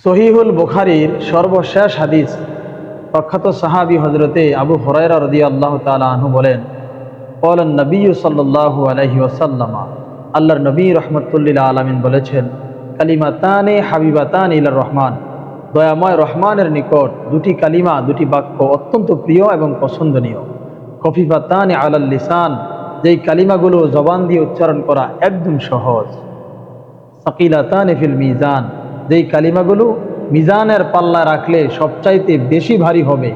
সহিহুল বুখারীর সর্বশেষ হাদিস প্রখ্যাত সাহাবী হযরতে আবু হুরায়রা রাদিয়াল্লাহু তাআলা আনহু বলেন, ক্বালান নবী সাল্লাল্লাহু আলাইহি ওয়াসাল্লাম, আল্লাহর নবী রাহমাতুল লিল আলামিন বলেছেন, কালিমাতানে হাবিবাতানি ইলার রহমান, দয়াময় রহমানের নিকট দুটি কালিমা, দুটি বাক্য অত্যন্ত প্রিয় এবং পছন্দনীয়। খফিফাতানি আলাল লিসান, যেই কালিমাগুলো জবান দিয়ে উচ্চারণ করা একদম সহজ। সাকিলাতানি ফিল মিজান, যেই কালিমাগুলো মিজানের পাল্লা রাখলে সবচাইতে বেশি ভারী হবে।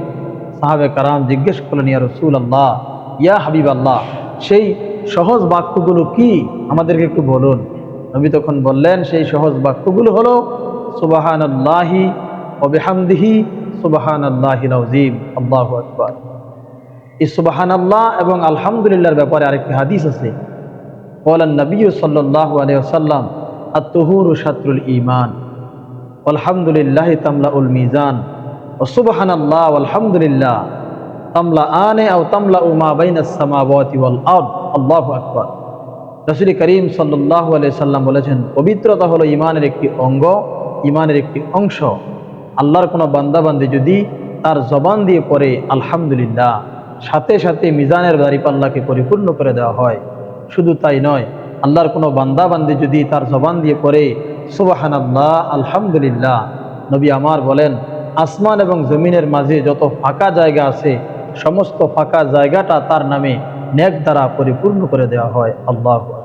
সাহাবে কারাম জিজ্ঞেস করলেন, ইয়া রাসূলুল্লাহ, ইয়া হাবিবাল্লাহ, সেই সহজ বাক্যগুলো কি, আমাদেরকে একটু বলুন। নবী তখন বললেন, সেই সহজ বাক্যগুলো হলো সুবহানাল্লাহি ওয়া বিহামদিহি সুবহানাল্লাহিল আযীম, আল্লাহু আকবার। এই সুবহানাল্লাহ এবং আলহামদুলিল্লাহর ব্যাপারে আরেকটি হাদিস আছে। ক্বালান নবী সাল্লাল্লাহু আলাইহি ওয়াসাল্লাম, আত-তুহুরু শাতরুল ঈমান, আলহামদুলিল্লাহি তামলাউল মিজান, ওয়া সুবহানাল্লাহ ওয়া আলহামদুলিল্লাহ তামলাআনে আও তামলাউ মা বাইনাস সামাওয়াতি ওয়াল আরদ, আল্লাহু আকবার। রাসূল করিম সাল্লাল্লাহু আলাইহি সাল্লাম বলেছেন, পবিত্রতা হলো ঈমানের একটি অঙ্গ, ঈমানের একটি অংশ। আল্লাহর কোনো বান্দাবান্দি যদি তার জবান দিয়ে পড়ে আলহামদুলিল্লাহ, সাথে সাথে মিজানের দাঁড়িপাল্লাকে পরিপূর্ণ করে দেওয়া হয়। শুধু তাই নয়, আল্লাহর কোনো বান্দাবান্দি যদি তার জবান দিয়ে পড়ে সুবহানাল্লাহ আলহামদুলিল্লাহ, নবী আমার বলেন, আসমান এবং জমিনের মাঝে যত ফাঁকা জায়গা আছে সমস্ত ফাঁকা জায়গাটা তার নামে নেক দ্বারা পরিপূর্ণ করে দেওয়া হয়। আল্লাহু আকবার।